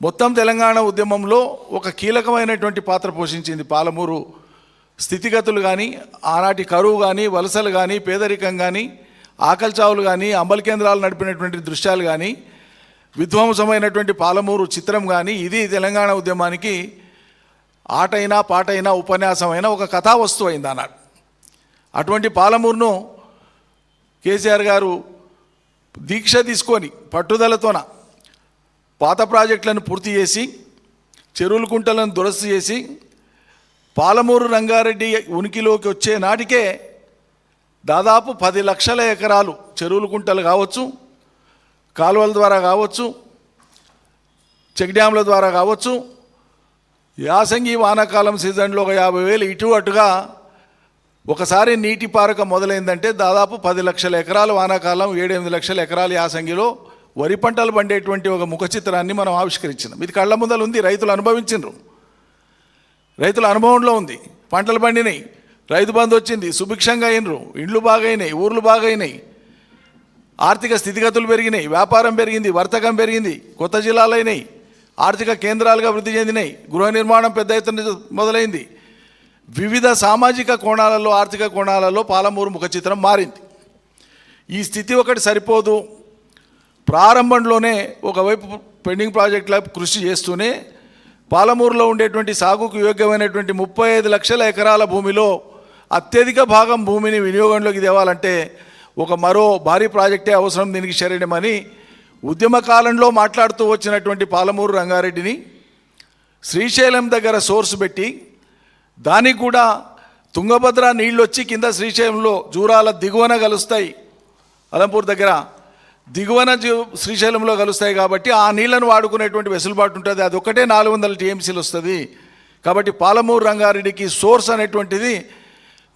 మొత్తం తెలంగాణ ఉద్యమంలో ఒక కీలకమైనటువంటి పాత్ర పోషించింది. పాలమూరు స్థితిగతులు కానీ, ఆనాటి కరువు కానీ, వలసలు కానీ, పేదరికం కానీ, ఆకలి చావులు కానీ, అమలు కేంద్రాలు నడిపినటువంటి దృశ్యాలు కానీ, విధ్వంసమైనటువంటి పాలమూరు చిత్రం కానీ, ఇది తెలంగాణ ఉద్యమానికి ఆటైనా పాటైనా ఉపన్యాసమైన ఒక కథా వస్తువు అయింది అన్నాడు. అటువంటి పాలమూరును కేసీఆర్ గారు దీక్ష తీసుకొని పట్టుదలతోన పాత ప్రాజెక్టులను పూర్తి చేసి, చెరువుల కుంటలను దురస్తు చేసి, పాలమూరు రంగారెడ్డి ఉనికిలోకి వచ్చే నాటికే దాదాపు 10 లక్షల ఎకరాలు చెరువుల కుంటలు కావచ్చు, కాలువల ద్వారా కావచ్చు, చెక్ డ్యాంల ద్వారా కావచ్చు, యాసంగి వానాకాలం సీజన్లో ఒక 50,000 ఇటు అటుగా ఒకసారి నీటి పారక మొదలైందంటే దాదాపు 10 లక్షల ఎకరాలు వానాకాలం, 7-8 లక్షల ఎకరాలు యాసంగిలో వరి పంటలు పండేటువంటి ఒక ముఖ చిత్రాన్ని మనం ఆవిష్కరించినాం. ఇది కళ్ళ ముందలు ఉంది, రైతులు అనుభవించిండ్రు, రైతుల అనుభవంలో ఉంది. పంటలు పండినాయి, రైతు బంధు వచ్చింది, సుభిక్షంగా అయినరు, ఇండ్లు బాగైనాయి, ఊర్లు బాగైనాయి, ఆర్థిక స్థితిగతులు పెరిగినాయి, వ్యాపారం పెరిగింది, వర్తకం పెరిగింది, కొత్త జిల్లాలు అయినాయి, ఆర్థిక కేంద్రాలుగా వృద్ధి చెందినాయి, గృహ నిర్మాణం పెద్ద ఎత్తున మొదలైంది. వివిధ సామాజిక కోణాలలో, ఆర్థిక కోణాలలో పాలమూరు ముఖ చిత్రం మారింది. ఈ స్థితి ఒకటి సరిపోదు. ప్రారంభంలోనే ఒకవైపు పెండింగ్ ప్రాజెక్టుల కృషి చేస్తూనే పాలమూరులో ఉండేటువంటి సాగుకు యోగ్యమైనటువంటి 35 లక్షల ఎకరాల భూమిలో అత్యధిక భాగం భూమిని వినియోగంలోకి తేవాలంటే ఒక మరో భారీ ప్రాజెక్టే అవసరం, దీనికి శరణమని ఉద్యమ కాలంలో మాట్లాడుతూ వచ్చినటువంటి పాలమూరు రంగారెడ్డిని శ్రీశైలం దగ్గర సోర్స్ పెట్టి, దానికి కూడా తుంగభద్ర నీళ్ళు వచ్చి కింద శ్రీశైలంలో జూరాల దిగువన కలుస్తాయి, అలంపూర్ దగ్గర దిగువన శ్రీశైలంలో కలుస్తాయి కాబట్టి ఆ నీళ్లను వాడుకునేటువంటి వెసులుబాటు ఉంటుంది. అది ఒక్కటే 400 టీఎంసీలు వస్తుంది. కాబట్టి పాలమూరు రంగారెడ్డికి సోర్స్ అనేటువంటిది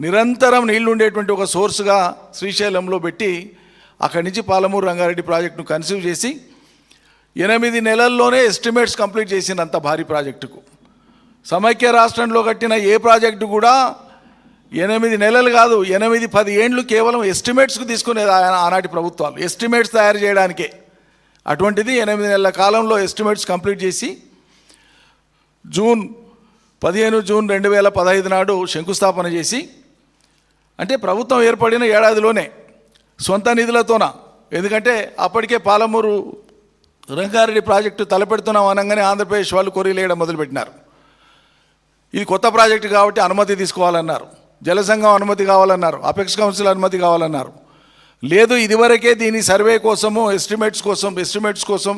నిరంతరం నీళ్లు ఉండేటువంటి ఒక సోర్స్గా శ్రీశైలంలో పెట్టి అక్కడి నుంచి పాలమూరు రంగారెడ్డి ప్రాజెక్టును కన్సీవ్ చేసి 8 నెలల్లోనే ఎస్టిమేట్స్ కంప్లీట్ చేసినంత భారీ ప్రాజెక్టుకు. సమైక్య రాష్ట్రంలో కట్టిన ఏ ప్రాజెక్టు కూడా 8 నెలలు కాదు, 8-10 ఏండ్లు కేవలం ఎస్టిమేట్స్కు తీసుకునేది ఆనాటి ప్రభుత్వాలు, ఎస్టిమేట్స్ తయారు చేయడానికే. అటువంటిది 8 నెలల కాలంలో ఎస్టిమేట్స్ కంప్లీట్ చేసి జూన్ 2015 నాడు శంకుస్థాపన చేసి, అంటే ప్రభుత్వం ఏర్పడిన ఏడాదిలోనే సొంత నిధులతోన, ఎందుకంటే అప్పటికే పాలమూరు రంగారెడ్డి ప్రాజెక్టు తలపెడుతున్నాం అనగానే ఆంధ్రప్రదేశ్ వాళ్ళు కొరీలేయడం మొదలుపెట్టినారు. ఇది కొత్త ప్రాజెక్టు కాబట్టి అనుమతి తీసుకోవాలన్నారు, జలసంఘం అనుమతి కావాలన్నారు, అపెక్స్ కౌన్సిల్ అనుమతి కావాలన్నారు. లేదు, ఇదివరకే దీని సర్వే కోసము ఎస్టిమేట్స్ కోసం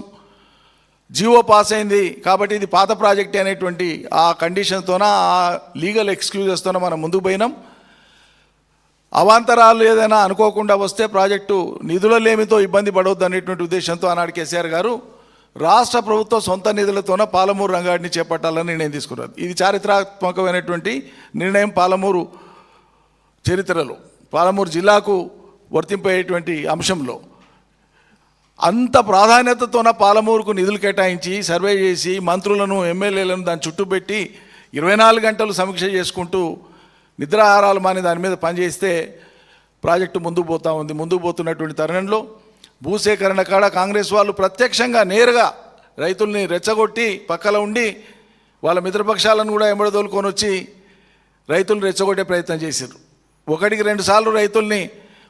జీవో పాస్ అయింది కాబట్టి ఇది పాత ప్రాజెక్టే అనేటువంటి ఆ కండిషన్తోన, ఆ లీగల్ ఎక్స్క్యూజెస్తోన మనం ముందుకు పోయినాం. అవాంతరాలు ఏదైనా అనుకోకుండా వస్తే ప్రాజెక్టు నిధుల లేమితో ఇబ్బంది పడవద్దు అనేటువంటి ఉద్దేశంతో ఆనాడు కేసీఆర్ గారు రాష్ట్ర ప్రభుత్వ సొంత నిధులతోన పాలమూరు రంగారెడ్డిని చేపట్టాలని నిర్ణయం తీసుకున్నారు. ఇది చారిత్రాత్మకమైనటువంటి నిర్ణయం పాలమూరు చరిత్రలో, పాలమూరు జిల్లాకు వర్తింపేటువంటి అంశంలో. అంత ప్రాధాన్యతతోన పాలమూరుకు నిధులు కేటాయించి సర్వే చేసి మంత్రులను, ఎమ్మెల్యేలను దాని చుట్టూ పెట్టి 24 గంటలు సమీక్ష చేసుకుంటూ నిద్రాహారాలు మాని దాని మీద పనిచేస్తే ప్రాజెక్టు ముందుకు పోతూ ఉంది. ముందుకు పోతున్నటువంటి తరుణంలో భూసేకరణ కాడ కాంగ్రెస్ వాళ్ళు ప్రత్యక్షంగా నేరుగా రైతుల్ని రెచ్చగొట్టి పక్కన ఉండి వాళ్ళ మిత్రపక్షాలను కూడా ఎంబడదోలుకొని వచ్చి రైతులను రెచ్చగొట్టే ప్రయత్నం చేశారు. 1-2 సార్లు రైతుల్ని,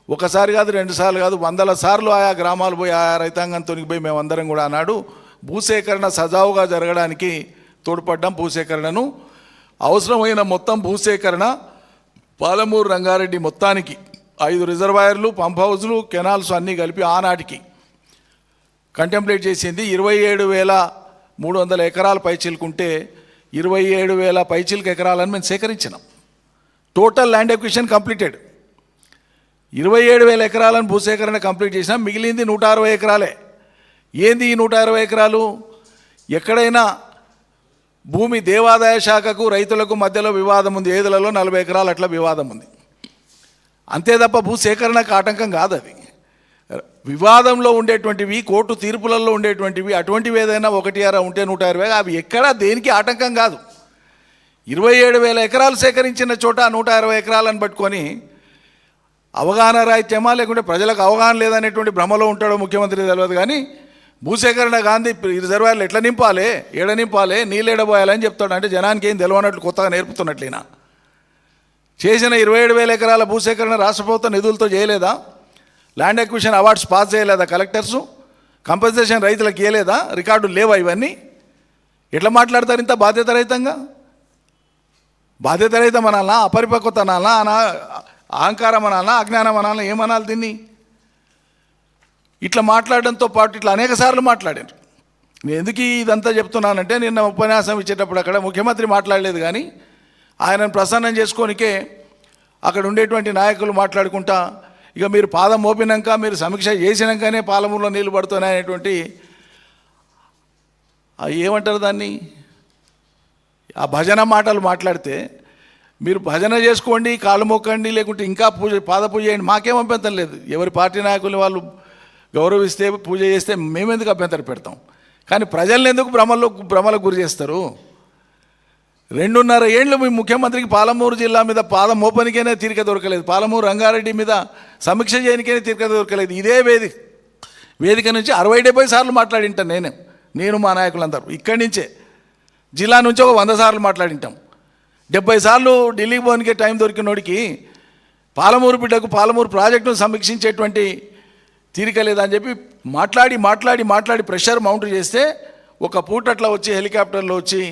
ఒకసారి కాదు 2 సార్లు కాదు, 100 సార్లు ఆయా గ్రామాలు పోయి ఆయా రైతాంగంతో పోయి మేమందరం కూడా అన్నాడు భూసేకరణ సజావుగా జరగడానికి తోడ్పడ్డాం. భూసేకరణను అవసరమైన మొత్తం భూసేకరణ పాలమూరు రంగారెడ్డి మొత్తానికి 5 రిజర్వాయర్లు, పంప్ హౌజులు, కెనాల్స్ అన్నీ కలిపి ఆనాటికి కంటెంప్లేట్ చేసింది. 27,300 ఎకరాల పైచిలుకుంటే 27,000 పైచిలుకు ఎకరాలను మేము సేకరించినాం. Total land acquisition completed. 27,000 ఎకరాలను భూసేకరణ కంప్లీట్ చేసినాం. మిగిలింది 160 ఎకరాలే. ఏంది ఈ 160 ఎకరాలు? ఎక్కడైనా భూమి దేవాదాయ శాఖకు రైతులకు మధ్యలో వివాదం ఉంది, ఏదులలో 40 ఎకరాలు అట్లా వివాదం ఉంది, అంతే తప్ప భూసేకరణకు ఆటంకం కాదు. అది వివాదంలో ఉండేటువంటివి, కోర్టు తీర్పులలో ఉండేటువంటివి, అటువంటివి ఏదైనా 1 ఉంటే 120, అవి ఎక్కడా దేనికి ఆటంకం కాదు. 27,000 ఎకరాలు సేకరించిన చోట 160 ఎకరాలను పట్టుకొని అవగాహన రాహిత్యమా లేకుంటే ప్రజలకు అవగాహన లేదనేటువంటి భ్రమలో ఉంటాడో ముఖ్యమంత్రి తెలియదు. కానీ భూసేకరణ గాంధీ రిజర్వాయర్లు ఎట్లా నింపాలి, ఏడ నింపాలి, నీళ్ళు ఏడబోయాలని చెప్తాడు. అంటే జనానికి ఏం తెలియనట్లు కొత్తగా నేర్పుతున్నట్లేనా? చేసిన 27,000 ఎకరాల భూసేకరణ రాష్ట్ర ప్రభుత్వం నిధులతో చేయలేదా? ల్యాండ్ ఎక్విజిషన్ అవార్డ్స్ పాస్ చేయలేదా కలెక్టర్సు? కంపెన్సేషన్ రైతులకు ఇవ్వలేదా? రికార్డులు లేవా ఇవన్నీ? ఎట్లా మాట్లాడతారు ఇంత బాధ్యతారహితంగా? బాధ్యతారహితం అనాలా, అపరిపక్వత అనాలా, అహంకారం అనాలా, అజ్ఞానం అనాలా, ఏమనాలి దీన్ని? ఇట్లా మాట్లాడడంతో పాటు ఇట్లా అనేక సార్లు మాట్లాడారు. నేను ఎందుకు ఇదంతా చెప్తున్నానంటే, నిన్న ఉపన్యాసం ఇచ్చేటప్పుడు అక్కడ ముఖ్యమంత్రి మాట్లాడలేదు, కానీ ఆయనను ప్రసన్నం చేసుకోనికే అక్కడ ఉండేటువంటి నాయకులు మాట్లాడుకుంటా, ఇక మీరు పాదం మోపినాక, మీరు సమీక్ష చేసినాకనే పాలమూరులో నీళ్లు పడుతున్నాయనేటువంటి ఏమంటారు దాన్ని, ఆ భజన మాటలు మాట్లాడితే, మీరు భజన చేసుకోండి, కాళ్ళు మొక్కండి, లేకుంటే ఇంకా పాద పూజ చేయండి, మాకేం అభ్యంతరం లేదు. ఎవరి పార్టీ నాయకులు వాళ్ళు గౌరవిస్తే పూజ చేస్తే మేమెందుకు అభ్యంతరం పెడతాం? కానీ ప్రజల్ని ఎందుకు భ్రమలకు గురి చేస్తారు? 2.5 ఏళ్ళు మీ ముఖ్యమంత్రికి పాలమూరు జిల్లా మీద పాదం మోపనికైనా తీరిక దొరకలేదు, పాలమూరు రంగారెడ్డి మీద సమీక్ష చేయనికైనా తీరిక దొరకలేదు. ఇదే వేదిక నుంచి 60-70 సార్లు మాట్లాడింటాను నేను మా నాయకులందరూ. ఇక్కడి నుంచే జిల్లా నుంచి ఒక 100 సార్లు మాట్లాడింటాం. 70 సార్లు ఢిల్లీకి పోనికే టైం దొరికినోడికి పాలమూరు బిడ్డకు పాలమూరు ప్రాజెక్టును సమీక్షించేటువంటి తీరిక లేదని చెప్పి మాట్లాడి ప్రెషర్ మౌంట్ చేస్తే, ఒక పూట అట్లా వచ్చి హెలికాప్టర్లో వచ్చి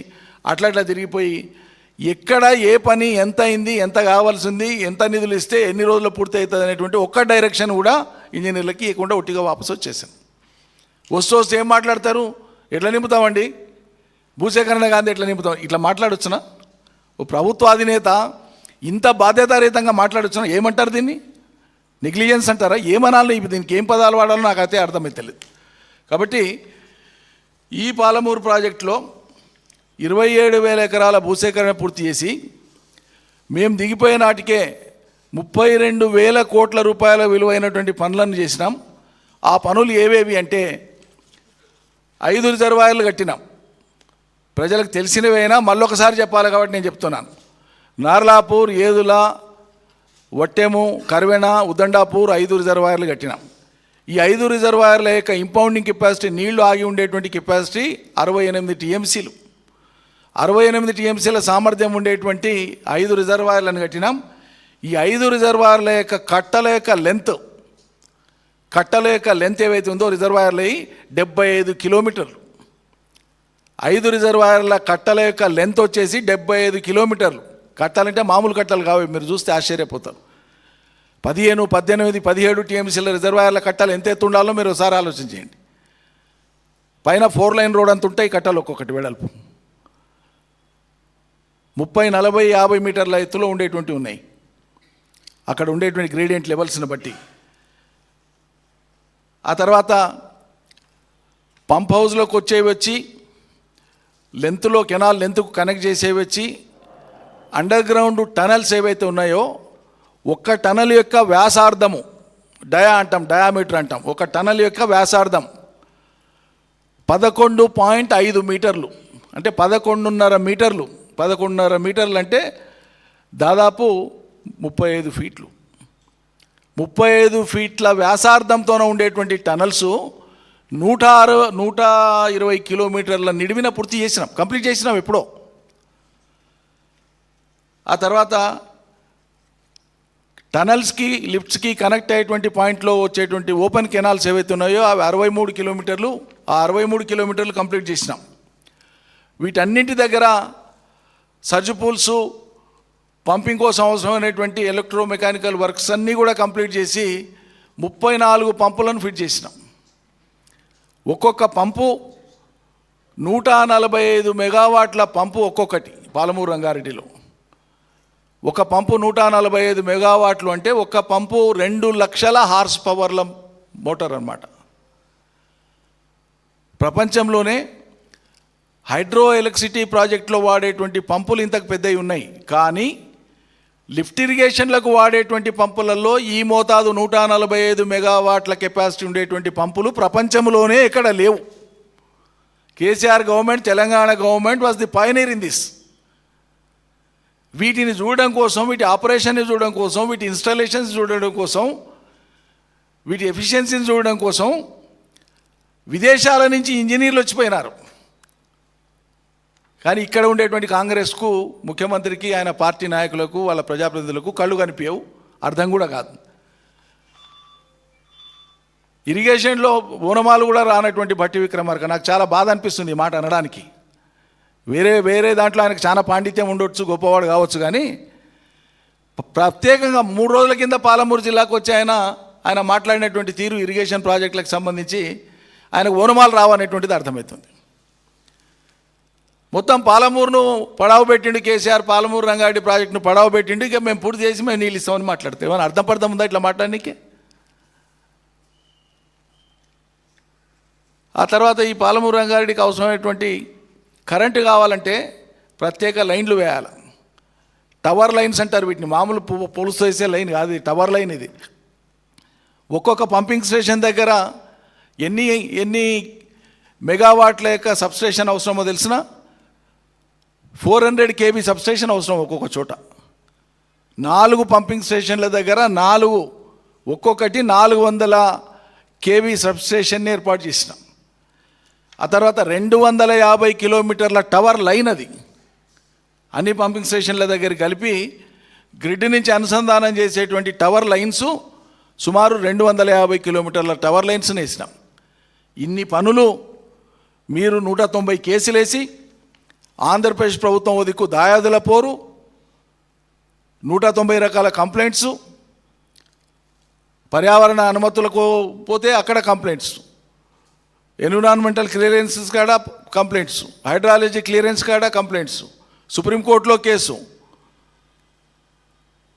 అట్లా తిరిగిపోయి ఎక్కడ ఏ పని ఎంత అయింది, ఎంత కావాల్సింది, ఎంత నిధులు ఇస్తే ఎన్ని రోజుల్లో పూర్తి అవుతుంది అనేటువంటి ఒక్క డైరెక్షన్ కూడా ఇంజనీర్లకి ఇవ్వకుండా ఒట్టిగా వాపసు వచ్చేసాను. వస్తే ఏం మాట్లాడతారు? ఎట్లా నింపుతామండి భూసేకరణ గాంధీ, ఎట్లా నింపుతాం? ఇట్లా మాట్లాడొచ్చునా? ఓ ప్రభుత్వ అధినేత ఇంత బాధ్యతారహితంగా మాట్లాడొచ్చునా? ఏమంటారు దీన్ని? నెగ్లిజెన్స్ అంటారా? ఏమనాలి? దీనికి ఏం పదాలు వాడాలో నాకైతే అర్థమైతే తెలియదు. కాబట్టి ఈ పాలమూరు ప్రాజెక్టులో 27,000 ఎకరాల భూసేకరణ పూర్తి చేసి మేము దిగిపోయే నాటికే 32,000 కోట్ల రూపాయల విలువైనటువంటి పనులను చేసినాం. ఆ పనులు ఏవేవి అంటే, 5 రిజర్వాయర్లు కట్టినాం. ప్రజలకు తెలిసినవైనా మళ్ళొకసారి చెప్పాలి కాబట్టి నేను చెప్తున్నాను. నార్లాపూర్, ఏదుల, వట్టెము, కర్వెన, ఉద్దండాపూర్ 5 రిజర్వాయర్లు కట్టినాం. ఈ 5 రిజర్వాయర్ల యొక్క ఇంపౌండింగ్ కెపాసిటీ, నీళ్లు ఆగి ఉండేటువంటి కెపాసిటీ 68 టీఎంసీలు. 68 టీఎంసీల సామర్థ్యం ఉండేటువంటి 5 రిజర్వాయర్లను కట్టినాం. ఈ 5 రిజర్వాయర్ల యొక్క కట్టల యొక్క లెంత్ ఏవైతే ఉందో రిజర్వాయర్లు 75 కిలోమీటర్లు. 5 రిజర్వాయర్ల కట్టల యొక్క లెంత్ వచ్చేసి 75 కిలోమీటర్లు. కట్టాలంటే మామూలు కట్టలు కావు, మీరు చూస్తే ఆశ్చర్యపోతారు. 15, 18, 17 టీఎంసీల రిజర్వాయర్ల కట్టాలు ఎంత ఎత్తు ఉండాలో మీరు ఒకసారి ఆలోచించేయండి. పైన 4 లైన్ రోడ్ అంత ఉంటాయి కట్టాలు, ఒక్కొక్కటి వెడల్పు 30, 40, 50 మీటర్ల ఎత్తులో ఉండేటువంటి ఉన్నాయి. అక్కడ ఉండేటువంటి గ్రేడియంట్ లెవెల్స్ని బట్టి. ఆ తర్వాత పంప్ హౌస్లోకి వచ్చేవి వచ్చి, లెంత్లో కెనాల్ లెంత్కు కనెక్ట్ చేసేవి వచ్చి, అండర్ గ్రౌండ్ టనల్స్ ఏవైతే ఉన్నాయో, ఒక్క టనల్ యొక్క వ్యాసార్థము, డయామీటర్ అంటాం, ఒక టనల్ యొక్క వ్యాసార్థం 11.5 మీటర్లు, అంటే 11.5 మీటర్లు. 11.5 మీటర్లు అంటే దాదాపు 35 ఫీట్లు. 35 ఫీట్ల వ్యాసార్థంతోనే ఉండేటువంటి టనల్స్ 120 కిలోమీటర్ల నిడివిన పూర్తి చేసినాం, కంప్లీట్ చేసినాం ఎప్పుడో. ఆ తర్వాత టనల్స్కి, లిఫ్ట్స్కి కనెక్ట్ అయ్యేటువంటి పాయింట్లో వచ్చేటువంటి ఓపెన్ కెనాల్స్ ఏవైతే ఉన్నాయో అవి 63 కిలోమీటర్లు. ఆ 63 కిలోమీటర్లు కంప్లీట్ చేసినాం. వీటన్నింటి దగ్గర సర్జ్ పూల్స్, పంపింగ్ కోసం అవసరమైనటువంటి ఎలక్ట్రోమెకానికల్ వర్క్స్ అన్నీ కూడా కంప్లీట్ చేసి 34 పంపులను ఫిట్ చేసినాం. ఒక్కొక్క పంపు 145 మెగావాట్ల పంపు ఒక్కొక్కటి. పాలమూరు రంగారెడ్డిలో ఒక పంపు 145 మెగావాట్లు అంటే ఒక పంపు 2 లక్షల హార్స్ పవర్ల మోటార్ అన్నమాట. ప్రపంచంలోనే హైడ్రో ఎలక్ట్రిసిటీ ప్రాజెక్టులో వాడేటువంటి పంపులు ఇంతకు పెద్దవి ఉన్నాయి, కానీ లిఫ్ట్ ఇరిగేషన్లకు వాడేటువంటి పంపులలో ఈ మోతాదు 145 మెగావాట్ల కెపాసిటీ ఉండేటువంటి పంపులు ప్రపంచంలోనే ఎక్కడ లేవు. KCR government, Telangana government was the pioneer in this. వీటిని చూడడం కోసం, వీటి ఆపరేషన్ని చూడడం కోసం, వీటి ఇన్స్టాలేషన్స్ చూడడం కోసం, వీటి ఎఫిషియన్సీని చూడడం కోసం విదేశాల నుంచి ఇంజనీర్లు వచ్చిపోయినారు. కానీ ఇక్కడ ఉండేటువంటి కాంగ్రెస్కు, ముఖ్యమంత్రికి, ఆయన పార్టీ నాయకులకు, వాళ్ళ ప్రజాప్రతినిధులకు కళ్ళు కనిపించవు, అర్థం కూడా కాదు. ఇరిగేషన్లో ఓనమాలు కూడా రానటువంటి భట్టి విక్రమార్క నాకు చాలా బాధ అనిపిస్తుంది ఈ మాట అనడానికి. వేరే దాంట్లో ఆయనకు చాలా పాండిత్యం ఉండొచ్చు, గొప్పవాడు కావచ్చు, కానీ ప్రత్యేకంగా 3 రోజుల కింద పాలమూరు జిల్లాకు వచ్చి ఆయన మాట్లాడినటువంటి తీరు ఇరిగేషన్ ప్రాజెక్టులకు సంబంధించి ఆయనకు ఓనమాలు రావనేటువంటిది అర్థమవుతుంది. మొత్తం పాలమూరును పడావు పెట్టిండు కేసీఆర్, పాలమూరు రంగారెడ్డి ప్రాజెక్టును పడావు పెట్టిండు, ఇక మేము పూర్తి చేసి మేము నీళ్ళు ఇస్తామని మాట్లాడితే ఏమైనా అర్థం ఉందా ఇట్లా మాట్లాడడానికి? ఆ తర్వాత ఈ పాలమూరు రంగారెడ్డికి అవసరమైనటువంటి కరెంటు కావాలంటే ప్రత్యేక లైన్లు వేయాలి. టవర్ లైన్స్ అంటారు వీటిని, మామూలు పొలుసు వేసే లైన్ కాదు, టవర్ లైన్ ఇది. ఒక్కొక్క పంపింగ్ స్టేషన్ దగ్గర ఎన్ని మెగావాట్ల యొక్క సబ్స్టేషన్ అవసరమో తెలిసిన 400 kV సబ్స్టేషన్ అవసరం ఒక్కొక్క చోట. 4 పంపింగ్ స్టేషన్ల దగ్గర ఒక్కొక్కటి 400 kV సబ్స్టేషన్ని ఏర్పాటు చేసినాం. ఆ తర్వాత 250 కిలోమీటర్ల టవర్ లైన్, అది అన్ని పంపింగ్ స్టేషన్ల దగ్గర కలిపి గ్రిడ్ నుంచి అనుసంధానం చేసేటువంటి టవర్ లైన్స్ సుమారు 250 కిలోమీటర్ల టవర్ లైన్స్ని వేసినాం. ఇన్ని పనులు మీరు 190 కేసులు వేసి ఆంధ్రప్రదేశ్ ప్రభుత్వం ఒదిక్కు దాయాదుల పోరు, 190 రకాల కంప్లైంట్స్, పర్యావరణ అనుమతులకు పోతే అక్కడ కంప్లైంట్స్, ఎన్విరాన్మెంటల్ క్లియరెన్సెస్ కాడ కంప్లైంట్స్, హైడ్రాలజీ క్లియరెన్స్ కాడ కంప్లైంట్స్, సుప్రీంకోర్టులో కేసు,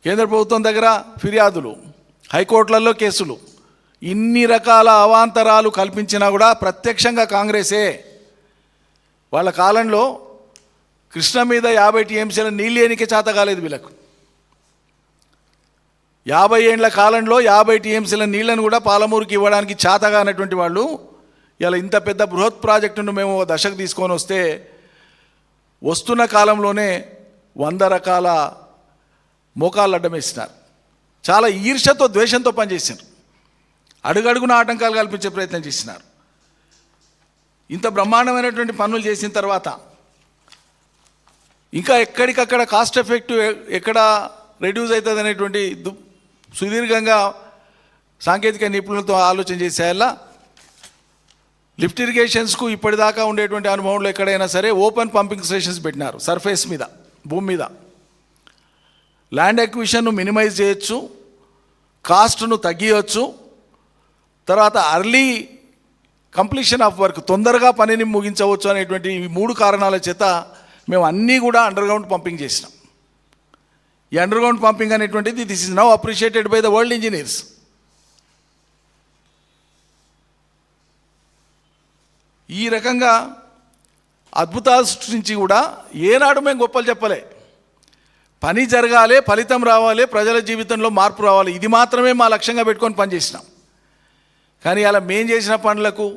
కేంద్ర ప్రభుత్వం దగ్గర ఫిర్యాదులు, హైకోర్టులలో కేసులు, ఇన్ని రకాల అవాంతరాలు కల్పించినా కూడా ప్రత్యక్షంగా కాంగ్రెసే. వాళ్ళ కాలంలో కృష్ణ మీద 50 TMCల నీళ్ళు ఎనికే చేత కాలేదు వీళ్ళకు. 50 ఏండ్ల కాలంలో 50 TMCల నీళ్లను కూడా పాలమూరుకి ఇవ్వడానికి చేతగా అన్నటువంటి వాళ్ళు ఇలా ఇంత పెద్ద బృహత్ ప్రాజెక్టును మేము దశకు తీసుకొని వస్తున్న కాలంలోనే 100 రకాల మోకాళ్ళు అడ్డమేసినారు. చాలా ఈర్ష్యతో, ద్వేషంతో పనిచేసినారు. అడుగడుగున ఆటంకాలు కల్పించే ప్రయత్నం చేసినారు. ఇంత బ్రహ్మాండమైనటువంటి పనులు చేసిన తర్వాత ఇంకా ఎక్కడికక్కడ కాస్ట్ ఎఫెక్టివ్ ఎక్కడ రెడ్యూస్ అవుతుంది అనేటువంటి సుదీర్ఘంగా సాంకేతిక నిపుణులతో ఆలోచన చేసేలా లిఫ్ట్ ఇరిగేషన్స్కు ఇప్పటిదాకా ఉండేటువంటి అనుభవంలో ఎక్కడైనా సరే ఓపెన్ పంపింగ్ స్టేషన్స్ పెట్టినారు. సర్ఫేస్ మీద, భూమి మీద ల్యాండ్ ఎక్విజిషన్ను మినిమైజ్ చేయొచ్చు, కాస్ట్ను తగ్గించవచ్చు, తర్వాత అర్లీ కంప్లీషన్ ఆఫ్ వర్క్, తొందరగా పనిని ముగించవచ్చు అనేటువంటి ఈ 3 కారణాల చేత మేము అన్నీ కూడా అండర్గ్రౌండ్ పంపింగ్ చేసినాం. ఈ అండర్గ్రౌండ్ పంపింగ్ అనేటువంటిది this is now appreciated by the world engineers. ఈ రకంగా అద్భుతాలు సృష్టించి కూడా ఏనాడు మేము గొప్పలు చెప్పలే. పని జరగాలి, ఫలితం రావాలి, ప్రజల జీవితంలో మార్పు రావాలి, ఇది మాత్రమే మా లక్ష్యంగా పెట్టుకొని పనిచేసినాం. కానీ అలా మేం చేసిన పనులకు,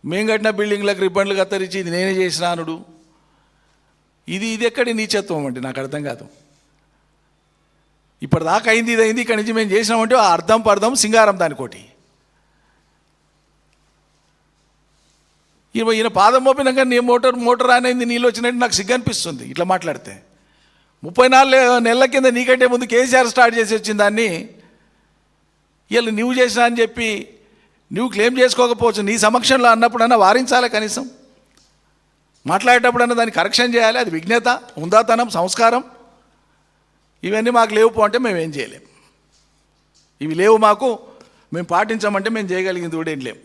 మేము కట్టిన బిల్డింగ్లకు రిబ్బన్లు కత్తరించి ఇది నేనే చేసిన అనుడు, ఇది ఎక్కడి నీచత్వం అండి, నాకు అర్థం కాదు. ఇప్పటిదాకా అయింది, ఇది అయింది, ఇక్కడి నుంచి మేము చేసినామంటే అర్థం పర్థం సింగారం దానికోటి. ఈయన పాదం మోపినాక నీ మోటార్ అనేది నీళ్ళు వచ్చినట్టు నాకు సిగ్గు అనిపిస్తుంది ఇట్లా మాట్లాడితే. 34 నెలల కింద నీకంటే ముందు కేసీఆర్ స్టార్ట్ చేసి వచ్చిన దాన్ని వీళ్ళు నువ్వు చేసినా అని చెప్పి నువ్వు క్లెయిమ్ చేసుకోకపోవచ్చు. నీ సమక్షంలో అన్నప్పుడన్నా వారించాలి, కనీసం మాట్లాడేటప్పుడన్నా దాన్ని కరెక్షన్ చేయాలి. అది విజ్ఞత, ఉందాతనం, సంస్కారం. ఇవన్నీ మాకు లేవు అంటే మేము ఏం చేయలేం. ఇవి లేవు మాకు, మేము పాటించామంటే మేము చేయగలిగింది కూడా ఏం లేం.